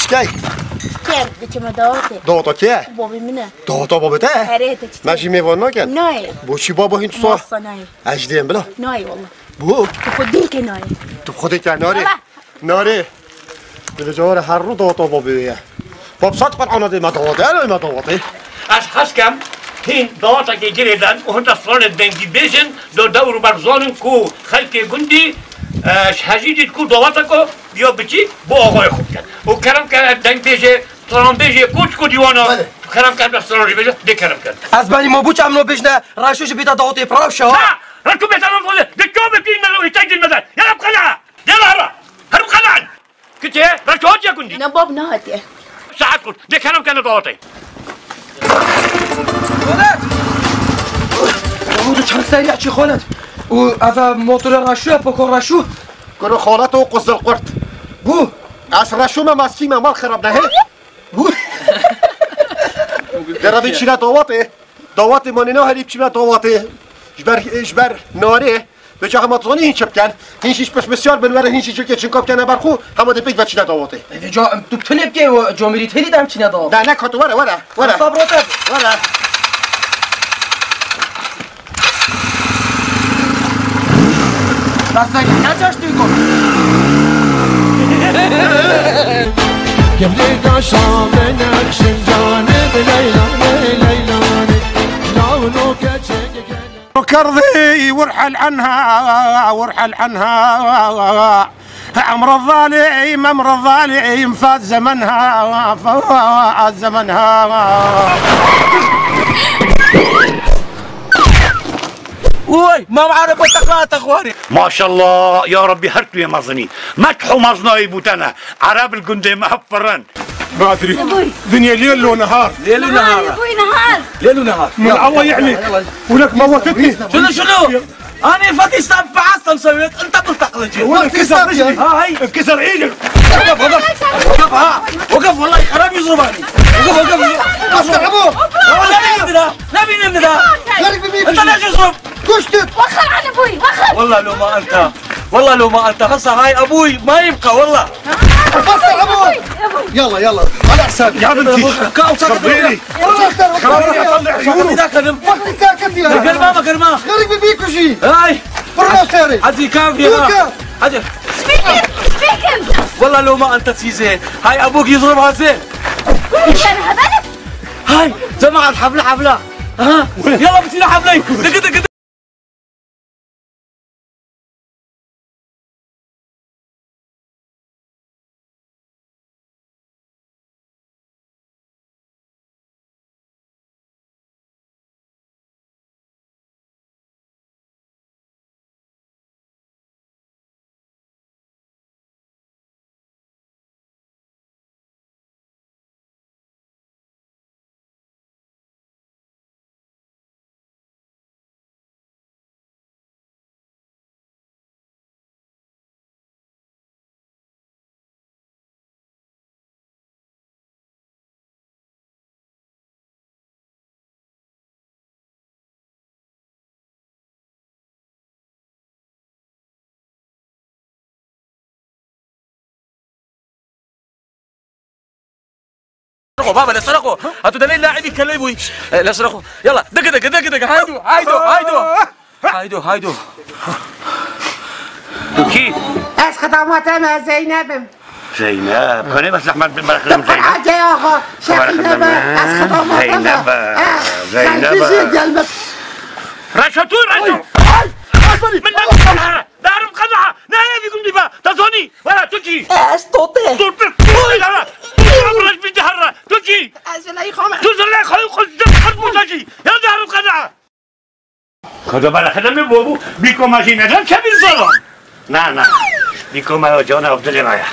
تشكي كيف بدك ما دوتي دوتا كي بابي منه دوتا بابته حريتك ماشي ميفون كان ناي بوشي بابا هين صح مصة ناي اجدين بلا ناي والله بو تفضيك ناي تبخدك يا ناري ناري بالجوار حرو دوتا بابي باب صدق انا دي ما دوتا انا ما دوتا از حسكم هين دوتا كي جريدان وهند صرن دنجي بيجن دور برزانن كو خلق گندي هجيدي كو دوتا كو بيو بچي بو آقای خوب کرد او کرم کرد دنگ بیجه ترام بیجه کوچ کو دیوانا کرم کرد بستران بیجه دی کرم کرد از بني مو بوچ امنو بجنا راشوش بيتا دوتي براوشا لا ركو بيتان ولا دكتور بين ملو يتاج المدن يلا بقلعه يلا هرا هرب قلعه كنت ركو هات يا گندي نباب نهاتي ساعات كنت دی کرم کرد دوتي خالد ودو چند سريع چي خالد و افا موتور راشو بكو راشو كرو خالته وقص القرط بو عصر شو ما ماسكي ما خربنا هي بو دربي تشينا دواتي مانينا هلي بتشينا دواتي جبر ناري بجا هم تظني هين شبكان هين شيش بس بسيار بالورا هين شيش كي شنكوب كان برخو هم دي بيك بتشينا دواتي جا تو بتني بكي جامري تهلي دام چينا دو لا نكت ورا صبرت ورا بس نجاش تيكو كبريت شام نكشن جانب ليلاني لونو كرضي وارحل عنها امر الظالم فات زمنها وي ما بعرف التقلات اخواني ما شاء الله يا ربي هرتو يا مزني مدحوا مزناي بوتنا عرب الجندي محفرن ما ادري دنيا ليل ونهار ليل ونهار ليل ونهار من الله يعليك ولك موتتني شنو انا فتي استاب بعصت مسويت انت بتقلج انكسر رجلي هاي انكسر ايدك وقف والله خراب يضربني وقف استعبوه نبي نمدا خليك بميك انت ليش تضرب كشتت وخر عن ابوي وخر والله لو ما انت خلص هاي ابوي ما يبقى والله بس ابوي يلا على حسابي يا بنتي خبريني ذاك وقت ساكت يا قرما خليك بميك شيء هاي برا ساري عدي كام فيها عدي سبيكر والله لو ما انت تسيزين هاي ابوك يضربها زين انا هبلت هاي جماعة حفلة ها يلا بتينا حفلة دق بابا لا سرقوا هاتوا دليل لاعب يكلموا لا سرقوا يلا دق هايدو دوكي ايش خدمات انا زينب كوني بس احمد بالبركه زينب حاجه يا اخو زينب ايش خدمات زينب رشتو من دارم قضعه نايم يقوم دفاع تظني ولا تجي استوطي عمرك بالدهرة تجي ازلي خمر تزلي خذ حرب تجي يا دار القناعة خذوا بالك خدمي بابو بيكو ماشي نجم شبي الظلام نعم بيكو ما جانا افضل معايا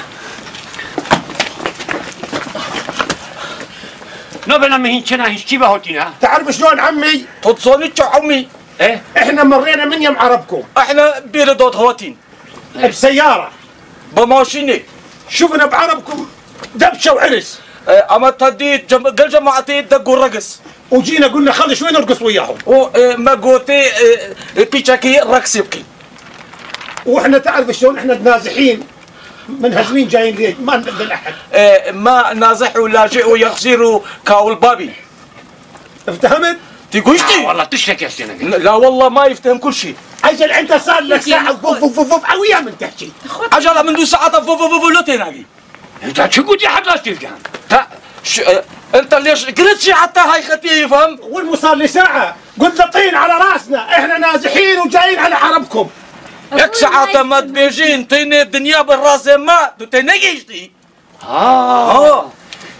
نبنا مهين شنا هيش بهوتينا تعرف شلون عمي تتصوني عمي ايه احنا مرينا من يم عربكم احنا بيردوت هواتين بسيارة بماشيني شفنا بعربكم دبشة وعرس اما تهديت قل جماعتي دقوا الرقص وجينا قلنا خلي شوي نرقص وياهم وما قوتي بيشاكي رقص يبكي واحنا تعرف شلون احنا نازحين منهزمين جايين ليه؟ ما عندنا احد. ما نازح ولاجئ يخسر كاول بابي. افتهمت؟ تقولشتي؟ والله تشتكي يا سيدنا. لا والله ما يفتهم كل شيء. اجل انت صار لك ساعه وف قويه من تحكي. عجله منذ ساعة فو لو تناقي. انت شو قلت يا حد استيقان؟ انت ليش قلت شي حتى هاي ختي يفهم؟ والمصار لي ساعه قلت طين على راسنا، احنا نازحين وجايين على حربكم. يك ساعة ما تبيجين طين الدنيا بالراس ما تنقيشتي.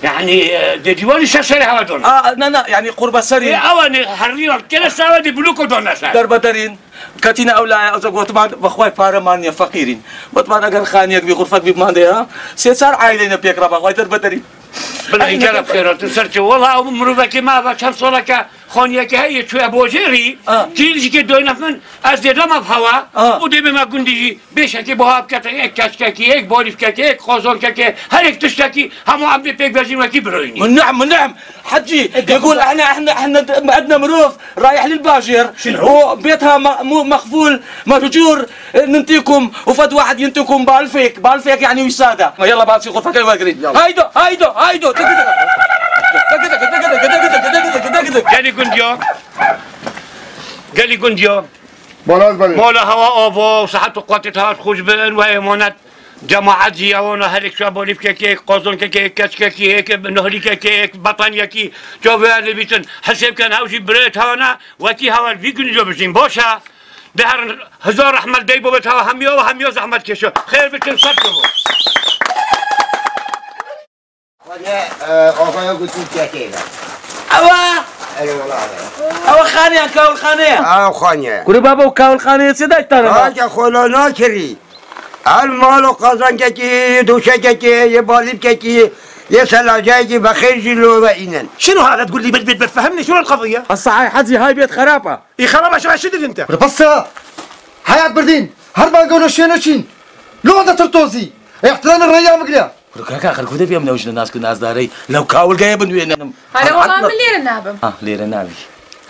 يعني دي ديواني شاشري هوا دون. نا يعني قرب سري. اواني حرير كلا سوا دي بلوكو دون سا. درب دارين كاتينا أولا وطبعا بخواي بارمانيا فقيرين وطبعا أجر خانيك بغرفة بمانديها سيصار عائلين بيقرا بخواي درب دارين. بالإنجاز بخير تسرتي والله مروبك ما بشر صورك خانيك هي شو أبوجري كيلش كدوينا من أزداد ما بهوا ودي بما قندي بيشكي بهاب كتاي كشكي إك بوريف كتاي خازن كتاي هريك تشتكي هم عم بيك بزين وكي برويني. من نعم حجي يقول احنا عندنا مروف رايح للباجر وبيتها مخفول مهجور ننتيكم وفد واحد ينتيكم بالفيك يعني وساده يلا بعد في غرفه كيف قريب هايدو قال لي قنديو بالي مولا هوا أبو صحته قوتها تخرج بين وهي مونات جماعات زياونا هلك شو بوليف كيك قازون كيك كاش كيك نهري كيك بطانيا كي جواب اللي بيتن حسب كان هاوشي بريت هانا وكي هوا الفيكن جو بجين بوشا دهر هزار أحمد بيبو بتها هميو زحمت كشو خير بتن صدقوا آقای گوشی کیه؟ اوا خانه کاول خانه خانه کوری بابا کاول خانه صدای تاره آجا خلا نکری المال و قازان کی دوشه کی یه باليب کی یه سلاجه کی بخیر جلو و اینن. شنو هذا تقول لي بد فهمني شنو القضيه؟ هسه هاي حزي هاي بيت خرابه. اي خرابه شو شدد انت؟ بس حياة بردين هربا قولوا شنو شين لو عندك ترتوزي احترام الريا مقليا كاكا خلكو دبي من وجه الناس كنا داري لو كاول جايب وين هذا والله من لير النابم لير النابي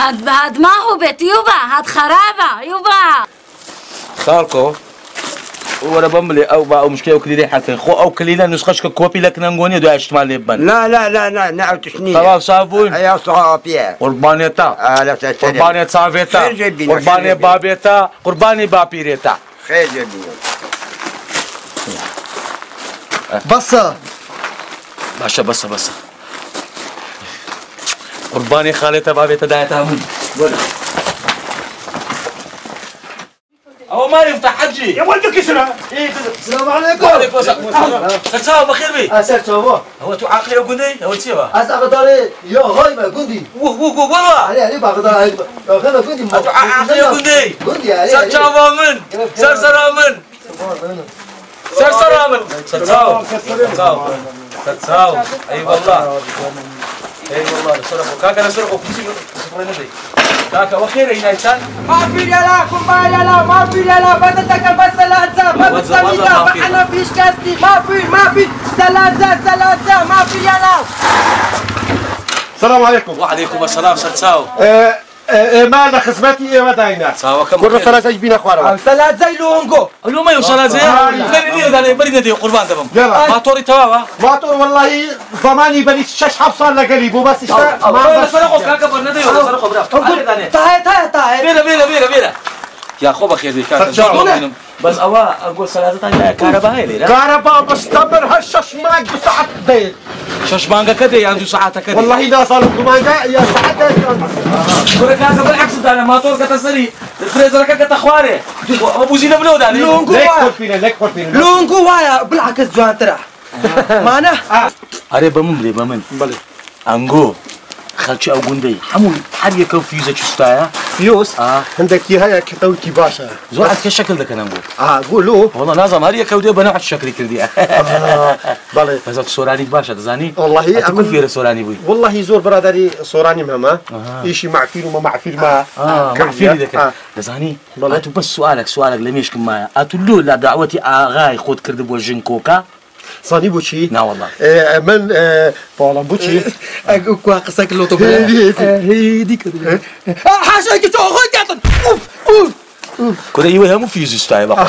هاد ما هو بيت يوبا هاد خرابة يوبا خالكو ولا بملي او مشكله وكلي حتى خو او كلينا نسخش كوبي لكن نغوني دو اشتمال لبن لا نعم تشني خلاص صابون يا صافيه قربانيتا لا تسلم قربانيت صافيتا قرباني بابيتا قرباني بابيريتا خير جميل بس باشا بس قرباني خالتها بابيتا دايتها من أو ما يفتح حجي يا ولدك يسرى. السلام عليكم. وعليكم السلام. سلام بخير بي. سلام. هو تو عاقل وجندي هو تسيبه. أقدر يا هاي ما جندي. والله. علي بقدر هذا جندي. تو عاقل وجندي. جندي علي. سلام من. سلام من. سلام. أي والله. كاكا نسرقه كاكا وخير هنا إنسان ما في لا كوبايا ما في لا بدتك بس ثلاثة ما بتسويها فحنا فيش كاستي ما في ثلاثة ما في لا. السلام عليكم. وعليكم السلام سلساو. مالنا خصمتي وداينا. ساوا كم. كل ثلاثة جبنا خوارا. ثلاثة لونجو. لو ما يوصل زي. غير برينا دي قربان تمام. يلا. ما توري توا. ما تور والله زماني بني شش حبصان لقليبو بس اشتا. ما سرقوا كاكا برنا دي سرقوا برا. تعال. بيرا. يا خوبا خير بي كاكا. بس أوا أقول ثلاثة كهرباء هاي ليه؟ كهرباء بستمر هالششماج بساعة دقيقة. ششمانجا كده عنده ساعات كده. والله لا صار كمانجا يا ساعة دقيقة. كورة كاكا بالعكس ده ما طول كتسري الفريزر كاكا تخواري. أبو زينب بلو ده. لونجو فينا. لونجو وايا بالعكس جوان ترى. معنا. أري بمن. بلي. أنجو. خلشي أو جندي حمول حريه كم فيوزة شستايا فيوز عندك هي كتوتي باشا زور عاد كشكل ده كان نقول قولوا والله لازم هريه كودي بنوع الشكل كردي بلي بس سوراني باشا تزاني والله أكون في سوراني بوي والله زور برادري سوراني مهما إيشي معفير وما معفير ما معفير ده تزاني أتو بس سؤالك لميش كم أتولو لا دعوتي غاي خود كرد بوجين كوكا صاني بوشي لا والله من بالا بوشي أقول قصك اللي تقول هي ديك حاجة جت أخوي قاطن كره ايوه هم فيزي ستاي بقى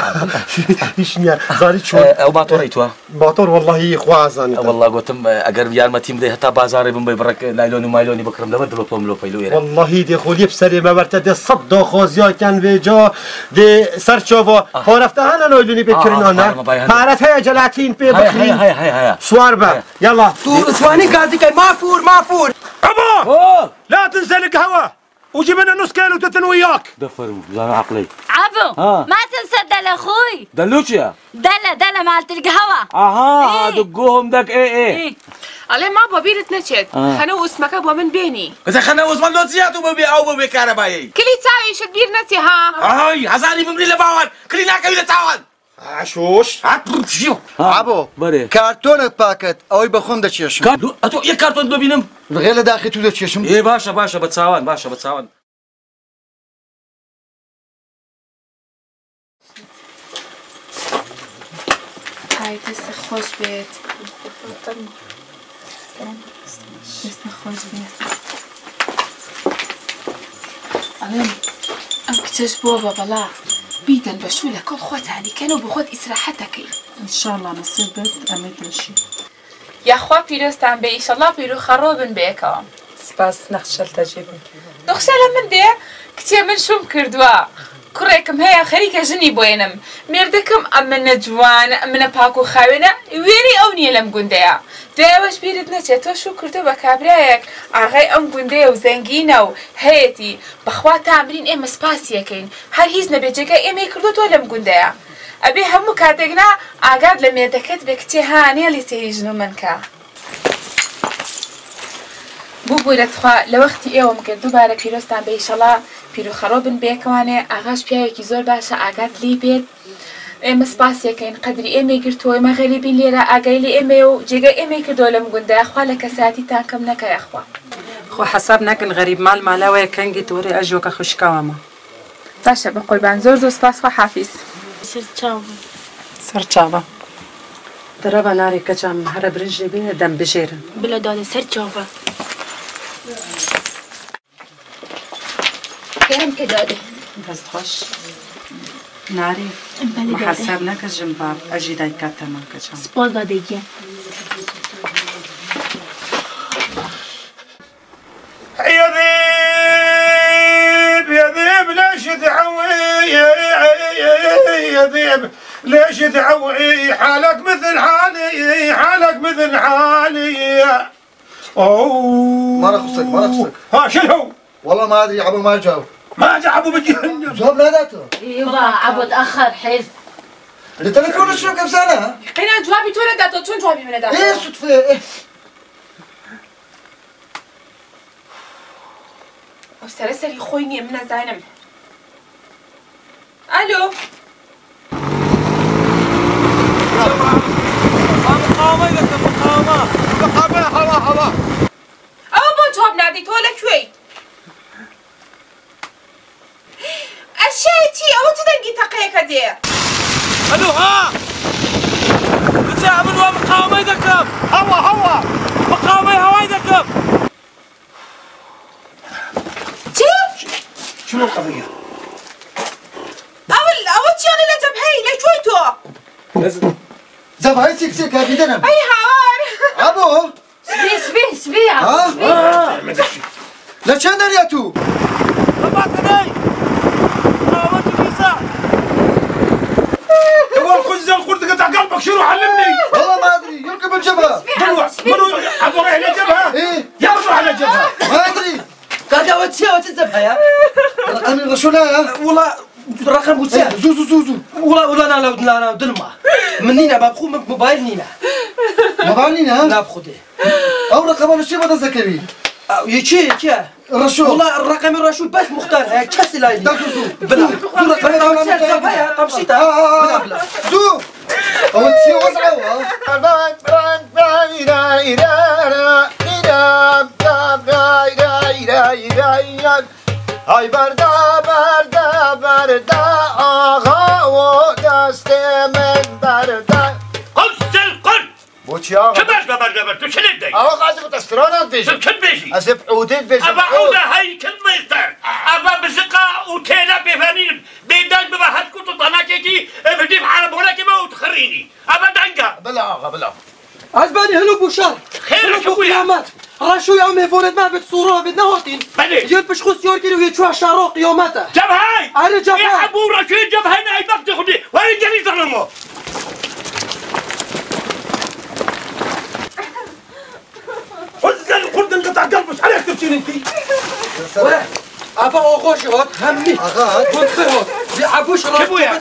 هیچ زاری چون او ماتور ايتوا ماتور والله خوازانی والله قلتم اگر يار ما تيم ده حتى بازار بن بيبرك نايلون ومايلوني بكرم لما دلوتهم لو فيلو والله دي خولي بسري ما برت ده صد خوازیا کن به جا ده سرچوا خورفته هن نايلونی بکرین آن پارت های جلاتین پی بخری هيا سوار با يلا تو اسواني قاعد كي ما فور ابا لا تنسى القهوه وجيب لنا نص كيلو تتن وياك دفر لا عقلي عبو ما تنسى دل اخوي دلوشيا دل مالت القهوة اها دقوهم دك ايه علي ما بابيرت نشد خنو اسمك ابو من بيني اذا خنا وصل له زيادة وببي او ببي كهربائي كلي تساوي شكبير نتي ها هاي هزاري بمري لباوان كلينا كيلو تعاون عشوش عبو بري كارتون باكت اوي بخوم دا تشيشم اتو يا كارتون ببينم غير داخل تو دا تشيشم ايه باشا بتساوان هاي دست خوش بيت دست خوش بيت علم ام كتش بابا بلا بيدن بشولة كل خوتها اللي كانوا بخوت إسراحتك ان شاء الله نصيب بيت اميت رشي يا خوا بيروستان بي إن شاء الله بيرو خروبن بيكا سباس نخشل تجيبن نخشل من دي كتير من شوم كردوا كريكم هيا خريكة جني بوينم ميردكم أمنا جوان أمنا باكو خاوينة ويني أوني لم قنديا داوش بيردنا تو شو كردو بكابرايك عغاي أم قنديا وزنجينا وهيتي بخوا تعملين إما سباسيا كين هل هيزنا بيجيكا إما يكردو تولم قنديا أبي همو كاتقنا عقاد لم يدكت بكتهاني اللي سيجنو منكا بوبو لتخوا لوقتی ایوم که دوباره پیروستان به ایشالا پیرو خرابن بیکوانه آغاش پیایی که زور باشه آگات لی بید ام سپاسیه که این قدری امی گرتوی ما غریبی لیره آگایلی امی و جگه امی که دولم گنده اخوا لکساتی تانکم نکه اخوا خو حساب نکن غریب مال مالاوی کنگی توری اجو که خوشکاوما باشه به قربان زور سپاس خوا حافظ سرچاوا دربا ناری کچام هر برنج بینه دم بجیرن بلا داده سرچاوا كم كداده بس خوش ناری محسب نکن جنباب اجی دای کتما کچام سپاس داده گیا يا ذيب ليش تعوي يا ذيب ليش تعوي حالك مثل حالي اوه ما رخصك ها شنو والله ما ادري عبو ما جاوب ما جابوا بجهنم جواب ناداته ايوه عبو تاخر حيل التليفون شنو كم سنه قينا جوابي تولد داتو شون جوابي من داتو ايه صدفه ايه وسرسري خويني من زينب الو مقاومه أبو جواب نادي تولك شوي أشيتي أو تدنقي تقيك دي الو ها بتعمل مقاومة يدكم هوا مقاومة هواي يدكم شنو القضية؟ أول شيء أنا لا جبهي لا شويتو زباين سيك هذه دنم أي هار عبو سبي ها لا كان درياتو تقول خذ القرد قطع قلبك شنو علمني؟ والله ما ادري يركب الجبهه منو ابو على الجبهه؟ ايه يلا على الجبهه ما ادري قاعد وتذبحها يا رقم الرسول يا والله رقم وتسع زوزو والله لا دلما منينا بابخو موبايل نينا موبايلنا لا بخده او رقم الشيء ما تذكري يجي الرسول والله الرقم الرسول بس مختار هيك كسي لاي زو بلا زو رقم يا طمشيتها بلا زو او تسي وزعوا هاي بردا آغا و دست من بردا قلت القل بوچی آقا كباش ببر تو شنو داي آقا قاعد تسترانات بيجي كل بيجي أسيب عودين بيجي أبا عودة هاي كل ما يختار أبا بزقة وتينا بفنين بيدان بما هتكون تطناكي بديف على بولاتي ما وتخريني ابدا بلا آغا بلا عزباني هلو بوشار خير شو قيامات رشو يوم يفورد ما بتصوروها بدنا هوتين بلي يلبش خص يوركي ويتشوها شارو قيامته جبهاي أنا جبهاي يا ابو رشيد جبهاي ما يبقى تاخدي وين جري ظلمه خد انقطع قلبك عليك تبكين انت أبا أغوش هوت همي كنت خيوت بيعبوش شبويا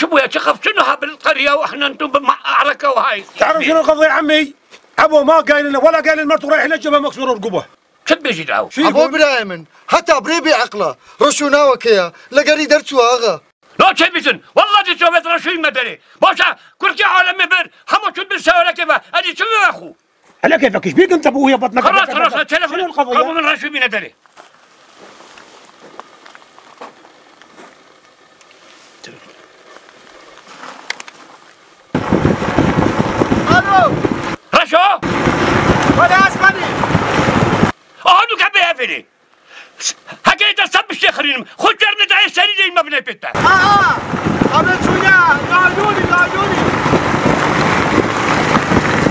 شبويا تخاف شنو بالقريه واحنا انتم معركه وهاي تعرف شنو القضيه يا عمي؟ ابو ما قايل لنا ولا قايل لمرته رايح للجبهه مكسوره رقبه شو بيجي دعوه؟ ابو ابراهيم حتى بريبي عقله رشونا وكيا لقري درتو اغا لا تشبيسن والله دي سوفيت رشوي مدري باشا كركي عالم بر حمو شو بالسوالة كيف ادي شو يا اخو على كيفك ايش بيك انت ابويا بطنك خلاص شنو القضيه؟ قبل من رشوي من ادري الو رشو ولا اسمعني اهدو كبي افني حكيت السب الشيخرين خد جرنا دعي السريدي المبنى بيتا قبل شوية نادوني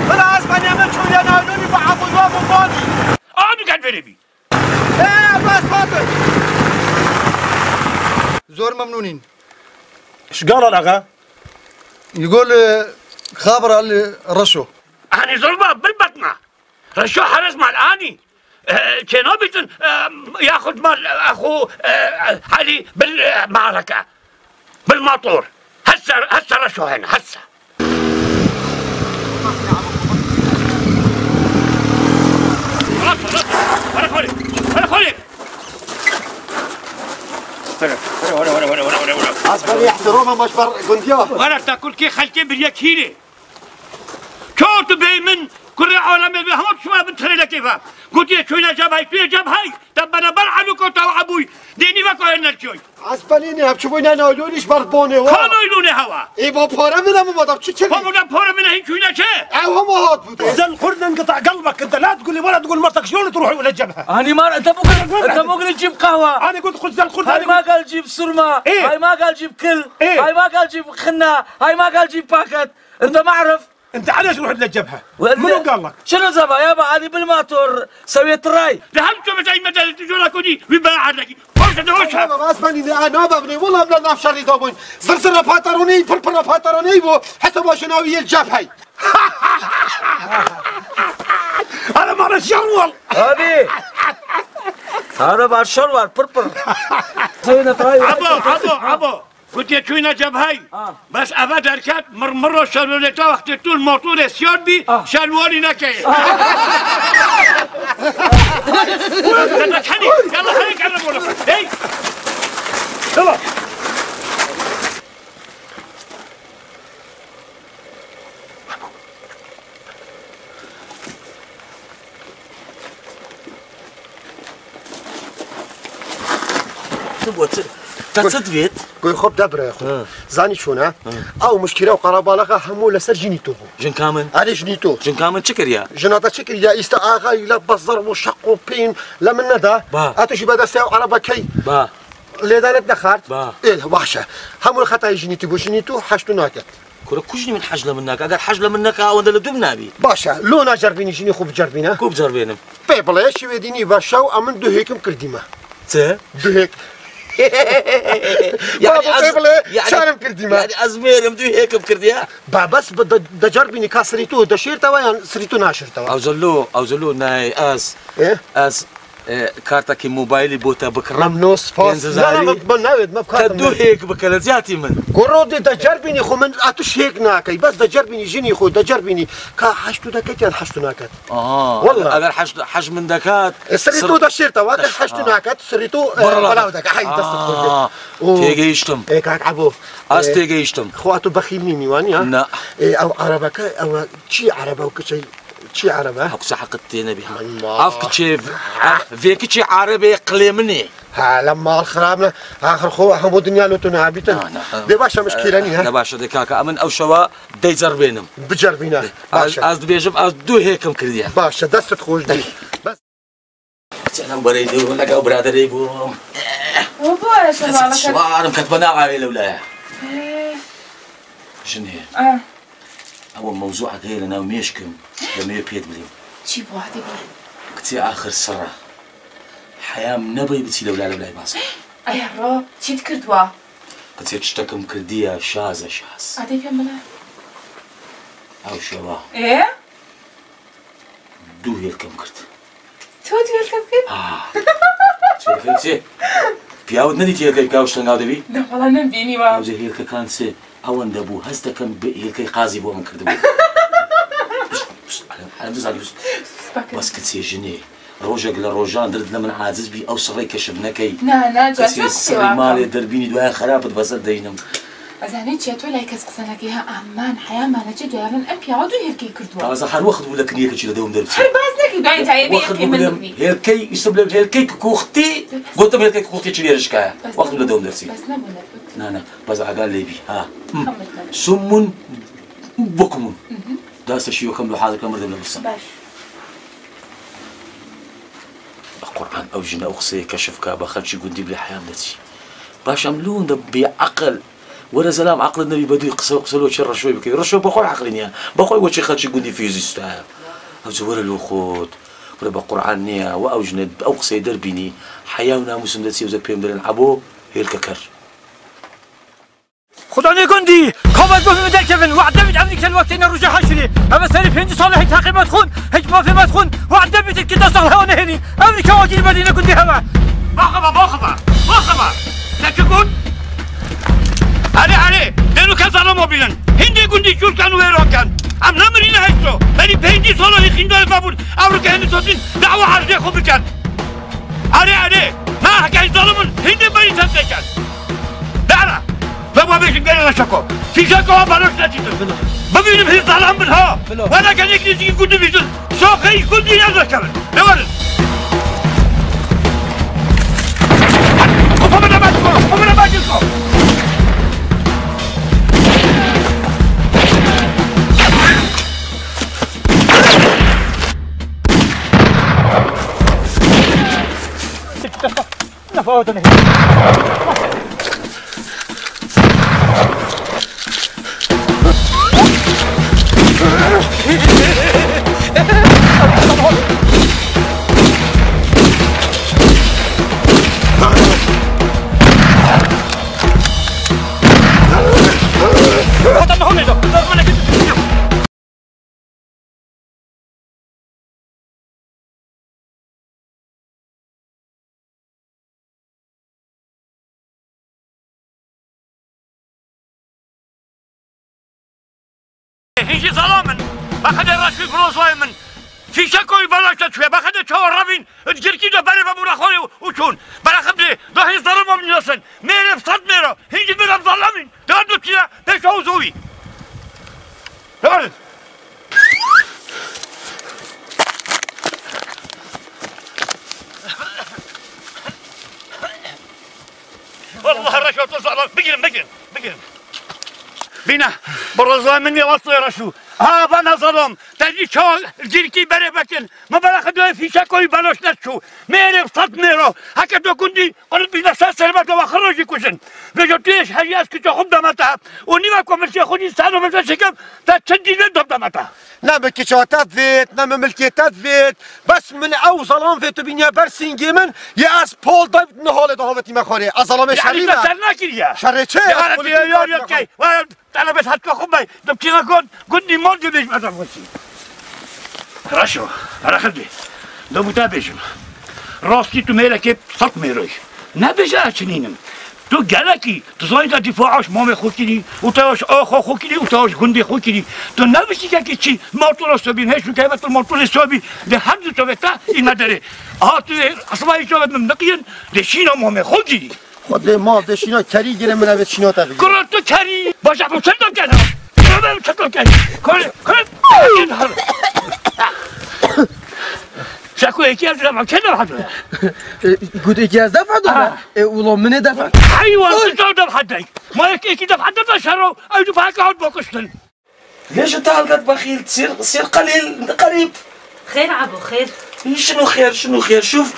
ولا اسمعني من شوية نادوني بعبو ضواب وفاضي اهدو كبي بي ايه بس فاضل زور ممنونين ايش قال الاغا؟ يقول خابر على رشو أنا ظلمة بالبطنة رشو حرس مال آني كنوبيتن ياخذ مال أخو علي بالمعركة بالماطور هسه رشو هنا هسه خلاص ولا خلي عسكري يحترمها مشبر قنديا وانا تاكل كي خلتي بريك هيني شو تبي من كل عالم بهمت شو بنتخري لك كيفا قلت لي شوينا جاب هاي توي جاب هاي طب انا برعلك وتو ابوي ديني ما كوين شوي عسبانيني هبشوينا ناولونيش بربوني وا كانوا يلوني هوا اي با بورا من ما بدك تشي هم دا بورا من هين شوينا شيء او هم هاد بود اذا خد انقطع قلبك انت لا تقول لي ولا تقول مرتك شلون تروحي ولا الجبهه أنا ما أنت مو قلت جيب قهوة انا قلت خذ زل خذ هاي ما قال جيب سرمة هاي ما قال جيب كل هاي ما قال جيب خنا هاي ما قال جيب باكت أنت ما أعرف انت علاش رحت للجبهه؟ منو قال لك؟ شنو زبا يابا أنا بالماتور سويت الراي ذهبت بتاعي مدى تجونا كوني ويباع لك فرصة دوشها ما اسمعني انا بابني والله بلا نافشري دوبون زرزر فاتروني فرفر فاتروني بو حسب شناوي الجبهه انا ما انا شرول هذه هذا بعد شروال بربر سوينا تراي عبو قلت يا شوينا جاب هاي بس ابد اركات مرمرو شلولتا وقت طول موتور سيون بي شلولي نكي يلا خليك على بولا هي يلا تصد بيت قول خب دبره يا اخو زاني شونا او مشكله وقرابه لها همو لسر جنيتو جن كامل علي جنيتو جن كامل شكر يا جناتا شكر يا استا اغا لا بزر وشق وبين لمن ندا اتشي بدا ساو عربه كي با ليدانت دخلت با ايه وحشه همو الخطا جنيتو بوجنيتو حشتو ناكت كل كوجني من حجله منك اگر حجله منك او انا لدمنا بي باشا لونا جربيني شنو خوب جربينا كوب جربينم بيبلا شي وديني باشا وامن دو هيكم كرديما ت دو هيك يعني شارم كرديما يعني ازمير مدو هيك بكرديها بس بدا جربيني كاسريتو دشيرتا ويان سريتو ناشرتا او زلو ناي اس ايه اس كارتك موبايلي بوتا بكرم نص فاس لا ما بناود ما بكاتم كدو هيك بكلا زياتي من قرودي دا جربيني خو من اتش هيك ناكي بس دا جربيني جيني خو دا جربيني كا حشتو دكت يعني حشتو ناكت والله اگر حش من دكات سريتو دشيرتا واقع حشتو ناكت سريتو ولا دك هاي دست تيجي يشتم ايه كاك عبو اس تيجي يشتم خواتو بخيلني ميواني ها لا او عربك او شي عربه وكشي شي عربه حق حقتي نبي عفك شيف فيك شي عربي قليمني ها لما الخرابنا اخر خو حمود الدنيا لو تنابيتن دي باشا مشكلاني ها باشا دي كاكا امن او شوا دي جربينم بجربينا باشا از بيجم از دو هيكم كرديا باشا دست خوش دي بس انا بريدو لك برادري بو وبا شبالك شوارم كتبنا على الولاية جنيه أول موضوع غير أنا وميشكم لما يبيد بلي شي بواحدة بلي كتي آخر سرة حياة نبي بتسي لولا لولاي باسا أي رو شي تكردوا كتي تشتكم كردية شازة شاز عادي في ملا أو شوا إيه دو هيلكم كرد تو ديال كيف كتي بياود ندي تيلكي كاوش تنقاو دبي لا والله نبيني ما أو زي هيلكي كان سي أون دبو هستا كان هيلكي قاضي بو من كردبو على بزاف بس كتي جنيه روجا قال روجان درت لمن عازز بي او صغري كشفنا كي نا جات صغري مالي دربيني دواء خرابت بس دينم ازاني تشات ولا كسقسنا كيها امان حياه ما نجي دوارن ام بيعودوا هيركي كردوا هذا حال واخد ولا كنيه كتشي دوم درت حل باسلك باين تاعي بي من هيركي يسبب هيركي كوختي قلت له هيركي كوختي تشيلي رشكا واخد ولا دوم درتي بس نبغى لا بس قال لي بي ها سم بكم داس شيء كم له حاضر كم مرد من الصبح القرآن أو جنا أخسي كشف كابا خلشي قندي بلي حيامتي باش عملون دبي عقل ولا زلام عقل النبي بدو يقسلوا شر شوي بكي رشوا بقوي عقلنيا بقوي وشي خلشي قندي في زيستها أو زور الوخوت ولا بقرآن نيا وأو جنا أقسي دربيني حياونا مسلم دتي وزك بيم درن عبو هي الككر خداني قندي كابل بهم مدكفن وعدمت عندك الوقت ان الرجع حشري اما سالف هندي صالح تاقي مدخون هيك ما في مدخون وعدمت كده صالح وانا هني امريكا واجي المدينه قندي هوا باخبا تكون علي دينو كان موبيلن هندي قندي شو كانوا ويرو كان ام نمرينا هيتو بني بهندي صالح يخندو بابون امريكا هندي توتين دعوه حرجه خو بكان علي ما حكايه ظلمن هندي بني تسكن دعنا بابا بيش قال شكو في شكو بلاش نتيجه ببين في ظلام منها وانا كان يجي يقول لي شوخي يقول لي هذا كمان نور وفمنا ما جلسوا نفوتني هيجي ظلامن باخذ راسي فلوس وايمن في شكوى بلاش شويه باخذ شهر رابين تجركي ده بري بابو اخوي وشون باخذ لي ده هي ظلم من يوصل ميري بصد ميرو هيجي بلا ظلامين تردو كذا تشو زوي ترد والله رشوة تصعد بقرن بينا برزوا مني وصل رشو ها بنا ظلم تجي شو الجيركي بري بكن ما باخذ في شكوى بلاش نشو ميري بصد ميرو هكذا كنتي قلت بينا سلمت وخرجي كوشن بجوتيش حياس كنت خد دمتها ونيما كومرسي خوني سانو مثل شكم تشدي ندم دمتها نعم كيشواتات فيت نعم ملكيتات فيت بس من او ظلام فيت بينيا برسينجي من يا اس بول دايفت نهال دهوتي مخاري ظلام شريمه يعني تسرناكي يا شريتشي يا كي انا بس هتكو خبي دبتينا قد مولد بيش ما تفوتي راشو انا خدي دو متابجم راستي تو ميلك صط ميروي نبجا شنينم تو گلکی تو زاید دفاعش مام خوکیلی و تاش آخا خوکیلی و تاش گندی خوکیلی تو نمیشی که چی مارتول استوبین هیچ که بتر مارتول استوبی ده هم تو بتا این مداره تو اصلا هیچ وقت نمی‌دین دشینا مام خوکیلی خود ما دشینا کری گیره من به شینا تا کرا تو کری باشه تو چطور کردم من چطور کردی کار شكو يكي أزرع ما كنا بحدنا. قلت يكي أزرع بحدنا. والله من دفع. أيوة تجاو دفع حدك. ما يكي دفع حدنا شرو أو دفع كعود بوكشتن. ليش أنت هالقد بخيل تصير قليل قريب. خير عبو خير. شنو خير شوف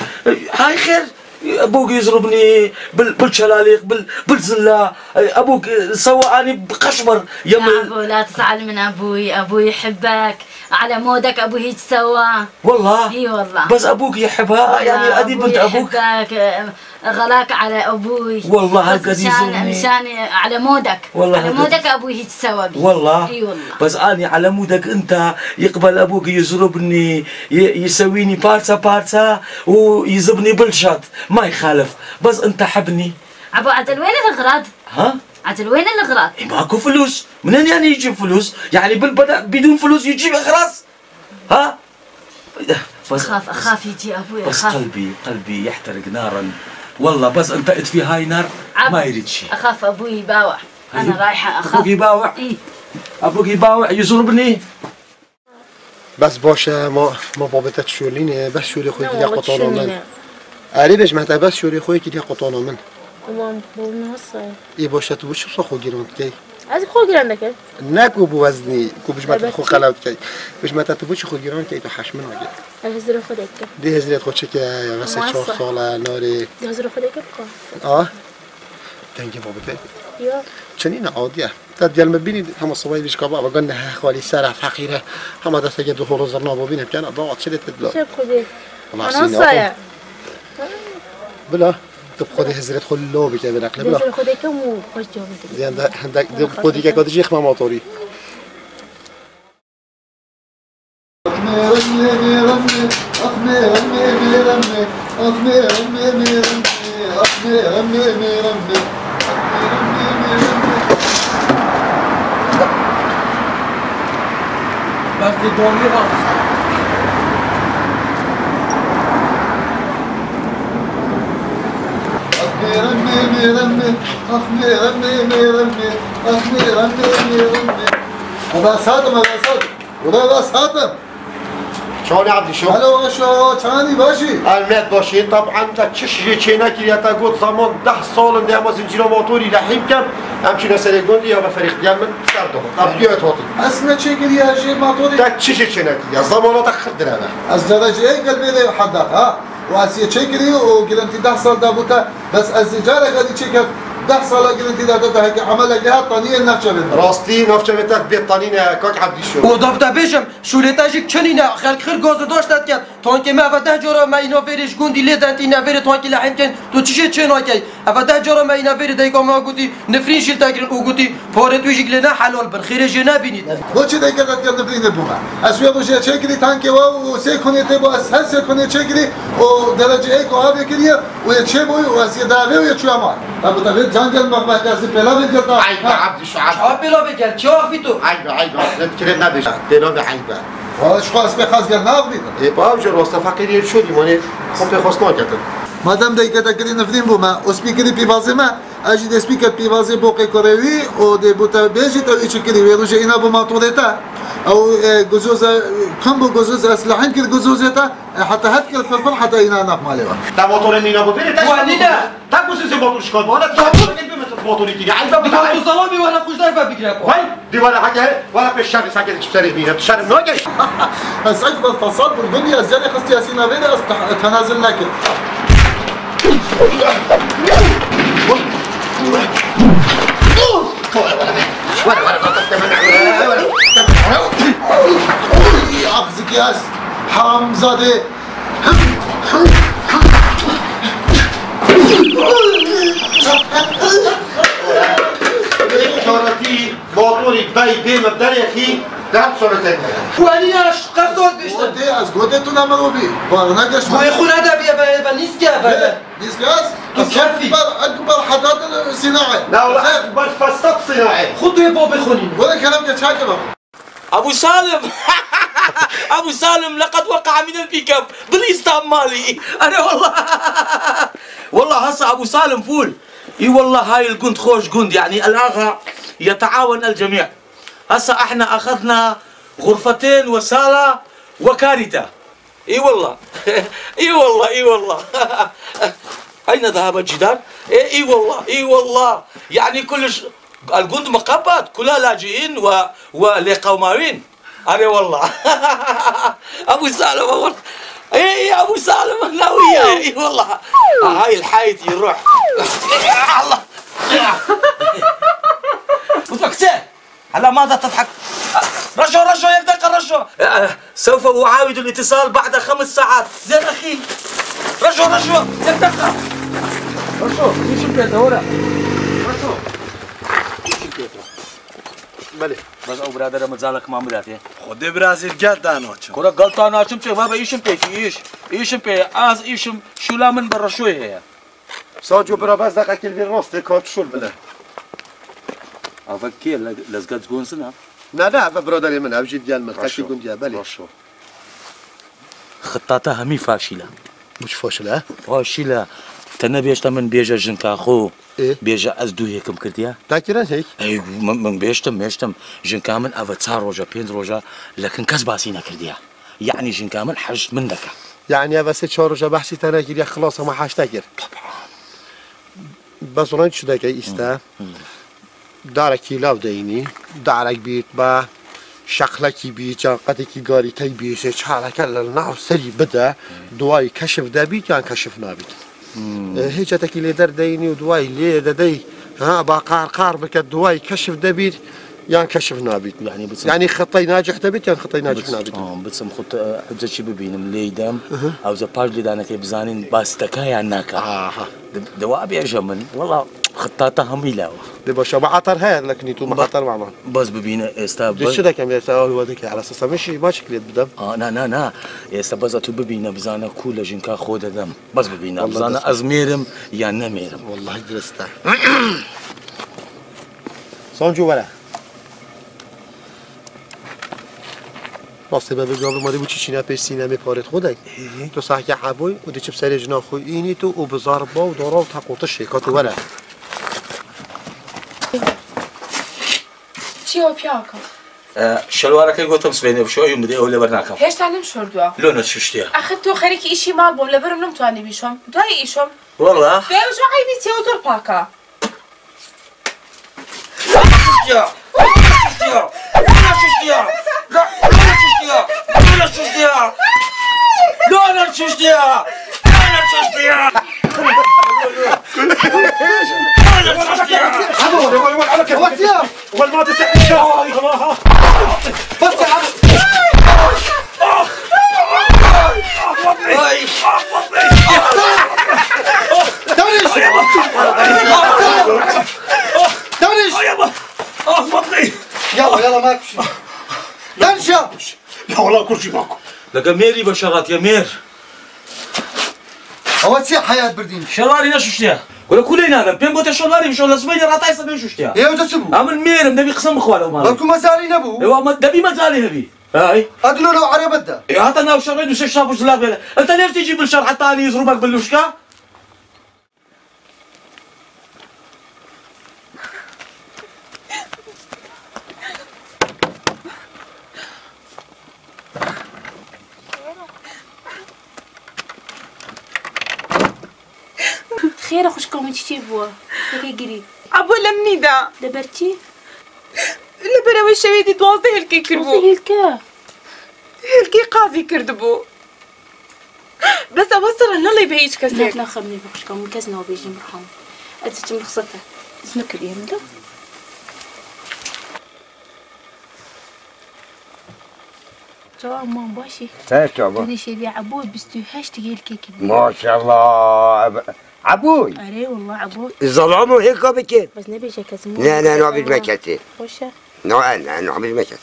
هاي خير ابوك يضربني بالشلاليق بالزله، ابوك سواني بقشبر يا ابو لا تزعل من ابوي، ابوي يحبك على مودك، ابوي هيك سوى. والله؟ اي والله. بس ابوك يحبها يعني ادي بنت ابوك يحبك، غلاك على ابوي. والله هالقد يزورني مشان على مودك، والله على مودك ابوي هيك سوى بي. والله؟ اي والله. بس اني على مودك انت يقبل ابوك يزربني يسويني بارسا ويزبني بالشط ما يخالف، بس انت حبني. ابو عدل وين الاغراض؟ ها؟ عدل وين الاغراض؟ ماكو فلوس، منين يعني يجيب فلوس؟ يعني بالبدء بدون فلوس يجيب اغراض؟ ها؟ اخاف يجي ابوي، بس اخاف. قلبي يحترق نارا والله، بس انت اطفي هاي نار ما يريد شيء. اخاف ابوي يباوع، انا رايحه اخاف. ابوك يباوع؟ اي ابوك يباوع يزربني. بس باشه ما بابتت شولینه، بس شوری خوی دیگه قطعنا من. علی بهش مهتا بس شوری خوی که دیگه قطعنا من. تمام بقول هسه. ای باشه تو چه صخو گیرند کی؟ از خو گیرنده که؟ نکو بو وزنی، کو بهش مهتا خو خلاوت کی. بهش مهتا تو چه خو گیرند کی تو حشمن مگه. هزار خودت که. دی هزار خود چه که یا واسه 4 ساله ناری. هزار خودت که بکن. تنگی بابته. یا. چنین عادیه. تدیال مبینید همه صبایی بیش کابا بگن نه خالی سر فقیره همه دسته که دخول زرنا ببینیم که نه ضاعت شده تدلا. چه خودی؟ أنا صايع بلا طب خذي هزرت خل لوبي كذا ناكله بلا هزر خودی کم و خوش جوابی. زين عندك خذي كذا تجي خما موتوري بس دي دومي راس هذا صادم ولا صادم شلون يا عبدي شو؟ هلا وشو ثاني باشي المات باشي طبعا تشجي تشينا كي تقول زمان 10 سال ده ما زنجير موتوري لحين كم همشي نسال جوندي يا فريق ديال من سردو ابيات هاتي اسمع شي قال يا شي موتوري تشجي تشينا يا زمان تخدر انا از درجه اي قلبي لي حدك ها واسيه شكري وقلنتي 10 سال دابوتا بس الزجاله قال شي 10 سال قلنتي دابوتا هيك عملها جهه طنيه نفشه راستي نفشه بتاك بيت طنينه كوك عبدي شو ودابتا بيشم شولتاجك چنينه خير غوز داشتت كات تون که ما وده جورا ما اینا فریش گوندی لیدنتی نفری تون که لحیم کن تو چیه چنا کی وده جورا ما اینا فری دیگه ما گوتی نفرین شیل تاگرن او گوتی پاره توی جگلنا حلال بر خیر جنا بینید بو چه دیگه داد که نفرین بوما اسویا بو چه کلی تانک و سه کنه ته بو از هر سه کنه چه کلی و درجه ای کو ابی کلی و چه بو و از داوی و چه ما ابو تبع جنگل ما از پلا بگتا عيب عبدي شو عيب بلا بگل چه آفی تو عيب نتكلم نبيش دينو عيب واش خاص بخاص قال نابريد اي باوجه روستا فقير شو دي ماني خمت خصنا كتب مادام دیگه تکلی نفرین بوما اسپیکری پیوازه ما اجی اسپیکر پیوازه بوقی کروی و دی بوتا بیجی تو ایچ کلی ویروجه اینا بوما تورتا او جزوز كم بجزوز اسلحين كل جزوزته حتى هات كل فرفر حتى اینا نق ماله تا موتور مینا بو بره وانینا تا گوسی موتور شکار ولا تا موتوری دیگه عیبا بگم تو سلامی ولا خوش دارم بگیرم وای دی ولا حاجه ولا پیشتر ساکت چطوری میره شر نوگه بس اكبر فساد بالدنيا الزاني خصتي اسينا بيني تنازل ناكل اخذك ياس حرام زاده شارتي موتوري باي بيم بدري اخي ده صورتين وانياش قصد بيشت ودي از گودتون عملو بي وارناگش ما خونه ده بیا و نیست که نیست گاز تو كفي اكبر حداد صناعي لا ولا اكبر فساد صناعي خدوا يا بابا خونين ولا كلام كتشاكبه ابو سالم ابو سالم لقد وقع من البيك اب بالاستام مالي انا والله هسه ابو سالم فول اي والله هاي الجند خوش جند يعني الاغا يتعاون الجميع هسه احنا اخذنا غرفتين وصاله وكارثه اي والله اي والله اين ذهب الجدار اي والله يعني كلش الجند مقبات كلها لاجئين ولقوماوين أري والله أبو سالم اي ابو سالم انا وياه اي والله هاي الحايتي يروح الله وضحكته على ماذا تضحك؟ رشو يا دقة رشو سوف أعاود الاتصال بعد 5 ساعات زين أخي رشو يا دقة رشو ايش بكيته هنا رشو بله بس او برادر مزالك ما مداتي خود برازیل گرد دانوچم كورا غلطان açım çek baba işim peki işim peki az işim şulamın برشوي هي ساجو براباز دقة كل في راس تكات شول بله افكر لازقات جونسنا لا برادري من ابجي ديال من خاكي قلت يا بله خطتها همي فاشلة مش فاشلة فاشلة تنبيش من بيجا جنكا خو بيجا ازدو هيكم كرديا تاكرن هيك اي من بيشتم جنكا من افاتار روجا بين روجا لكن كاس باسينا كرديا يعني جنكا من حج منك يعني بس 4 روجا بحثي تناكر يا خلاص ما حاش تاكر طبعا بس رانت شو داك استا دارك كيلاو ديني دارك بيت با شقلكي بيت قدكي قاري تي بيت شحالك النعو سري بدا دواي كشف دابيت يعني كشف نابيت هيك تاكي در ديني ودواي لي ددي ها قار بك دواي كشف دابيت يعني كشف نابيت يعني بس يعني خطي ناجح دابيت يعني خطي ناجح نابيت بس خط حجه شي ببينم ليدم او ذا باج لي دانك بزانين باس تكايا ناكا دواء بيجمن والله خطاطها هم يلاو دبا شبع عطر هاي لكن يتو معطر مع بعض بس ببينا استاب دي شدا كم يساوي ودك على اساس ماشي ما شكل بدم نا استبزا تو ببينا بزانا كولا جنكا خود دم بس ببينا بزانا ازميرم يا نميرم والله درسته سانجو ولا راسته بابا قبل ما دي بوچی چینا پیش سینما پارت خودک تو صحکه حبوی و دی چپ سر جنا خو اینی تو و بزار با و دارا و تقوط شیکات ولا چیو پیاکا شلوارك قلتم سبيني بشو يوم بدي اول برناكم هيش تعلم شردوا لونه ششتيا اخذتو خريك ايشي مال بوم لبرم نمتواني بيشم دواي ايشم والله بيوجو عيبي تيو زور باكا ششتيا يلا ماكو شيء تنشا لا والله كل شيء ماكو لقى ميري بشرات يا مير هو تسيح حياة بردين شلواري نشوشتيا ولا كلنا انا بين بوتا شلواري مش ولا زبيني راتاي سبين شوشتيا يا وتسبو عمل مير نبي قسم اخواله ما لكم مزالي نبو ايوا نبي مزالي هبي هاي ادلو لو عرب بدا يا هات انا وشريد وش شافوا جلاب انت ليش تجي بالشر حتى اني يضربك باللوشكا خير خوش كومي تشيفوا هيك قريب ابو لمنيدا دبرتي لبرا وشويدي دوازده هلكي كربو هلكي قاضي كردبو بس اوصل نلي بهيج كسيك لا خمني خوش كومي كزنا وبيجي مرحوم اتتم رخصتها زنك اليوم ده جواب مام باشي تشابه شي بيع عبود بستوهاش تجي الكيك ما شاء الله عبوي اري والله عبود الظلام هيك بكير بس نبي جاكزمو لا نعبد ما كتير خوشه نعبد ما كتير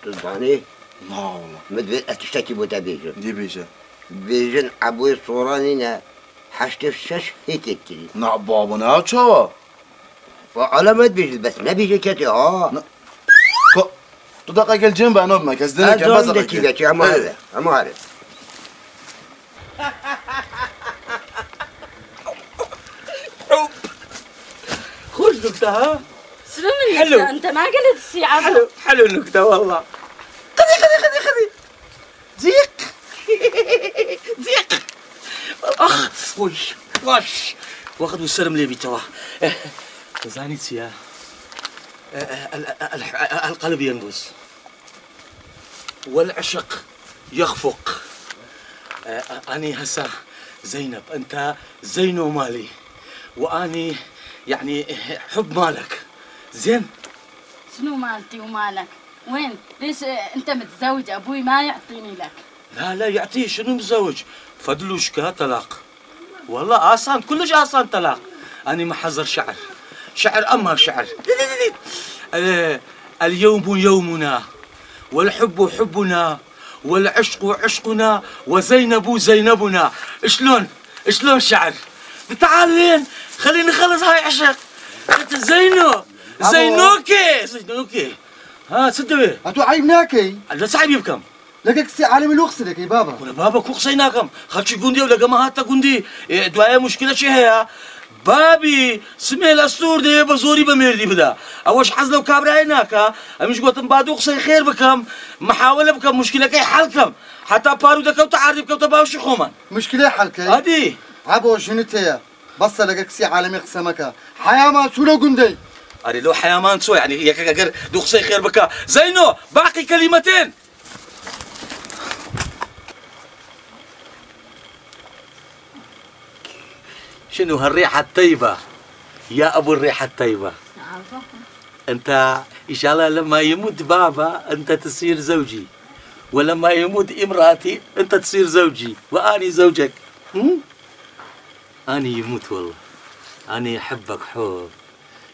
تزباني لا والله مدبر تشتكي بوتا بيجن دي بيجن بيجن عبوي صورانينا حشت الشش هيك كتير نا بابنا چوا وعلى ما بيجن بس ما بيجي كتير تو دقیقه گل جنب انا بمكز دينك بس دقیقه اما عارف خوش نكتة ها سلام حلو. انت ما قلت السيعة حلو النكتة والله خذي زيق اخ وش واخذ والسلم لي بتوا زاني سيا القلب ينبز والعشق يخفق. أني هسه زينب، أنت زينو مالي، وأني يعني حب مالك. زين؟ شنو مالتي ومالك؟ وين؟ ليش انت متزوج؟ ابوي ما يعطيني لك. لا يعطيه، شنو متزوج؟ فضلوشكا طلاق. والله آسان، كلش آسان طلاق. أنا محضر شعر أمهر شعر. اليوم يومنا والحب حبنا والعشق عشقنا وزينب زينبنا. شلون شعر؟ تعال وين؟ خليني نخلص هاي عشق. زينوكي. ها سدوي. أتو عيبناكي. لا صعيب بكم. لقاك سي عالم الوخسلك يا بابا. ولا بابا كوخ سيناكم. خلشي قندي ولا جماعة قندي. دوايا مشكلة شيء هي. بابي سمي الأسطور ده بزوري بميردي بدا. أوش حزلو كابرا هناك. مش قلتم بعدو خسي خير بكم. محاولة بكم مشكلة كي حلكم. حتى بارو دكوا تعرف كوا تباوش خومن. مشكلة حلكي. هادي. عبو شنو تيا؟ بس لقاك سي عالم يقسمك. حياة ما سولو قندي. أري لو حياة ما نسوي يعني يا كجر دو خسي خير بكا. زينو باقي كلمتين. شنو هالريحة الطيبة يا أبو الريحة الطيبة؟ أنت إن شاء الله لما يموت بابا أنت تصير زوجي، ولما يموت امرأتي أنت تصير زوجي وأني زوجك. أني يموت والله، أني أحبك حب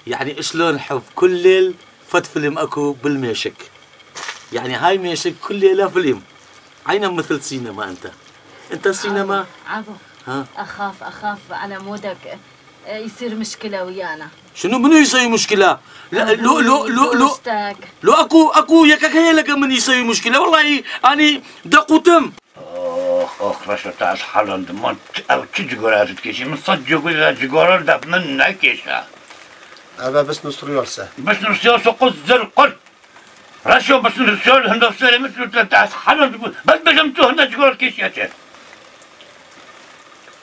يعني شلون حب؟ كل ليل فت فيلم أكو بالميشك، يعني هاي ميشك كل ليلة فيلم. عينا مثل سينما أنت سينما. عبو ها؟ أخاف على مودك يصير مشكلة ويانا. شنو منو يسوي مشكلة؟ لا لو اكو ياك هي لك من يسوي مشكلة والله اني دقوتم. اخ رشا تاع حلند ما او تجيغور هذا كيشي من صدق ولا جيغور داب من كيشا. هذا بس نصريوسه. بس نصريوسه قزر قل. رشا بس نصريوسه هندو سلمت تاع حلند بس بجمتو هنا جيغور كيشي.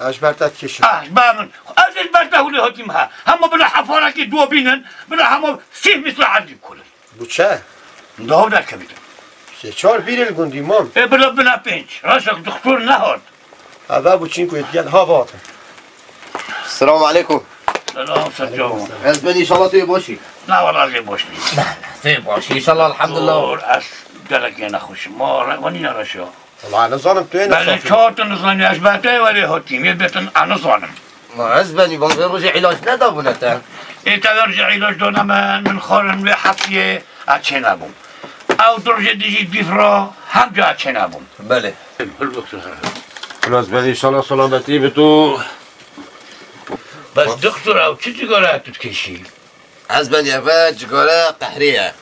أجبرتك كيشي. أجبرن. أجبرته ولا هتيمها. هم بلا حفارة كي دو بينن بلا هم سيف مثل عندي كله. بوشة. ده كبير. سيشار بير الجندي مام. إيه بلا بينش. راسك دكتور نهار. هذا بوشينكو يتجد هافات. السلام عليكم. سلام سلام. عزبني إن شاء الله تبوشي. لا والله تبوشي. لا تبوشي إن شاء الله الحمد لله. أس قالك أنا خوش ما وني رشا. والله أنا ظالم توين. بل شاط نظني أجبرته ولا هتيم يبتن أنا ظالم. ما عزبني بنرجع علاج ندابنا تا. إيه ترجع علاج دونا من خارن لحفية أتشنابهم. أو درجة ديجي بيفرا هم جا أتشنابهم. بله. خلاص بدي إن شاء الله سلامتي بتو. بس دكتور أو چی جگاره تتکشی؟ عزبني أفا جگاره قهرية.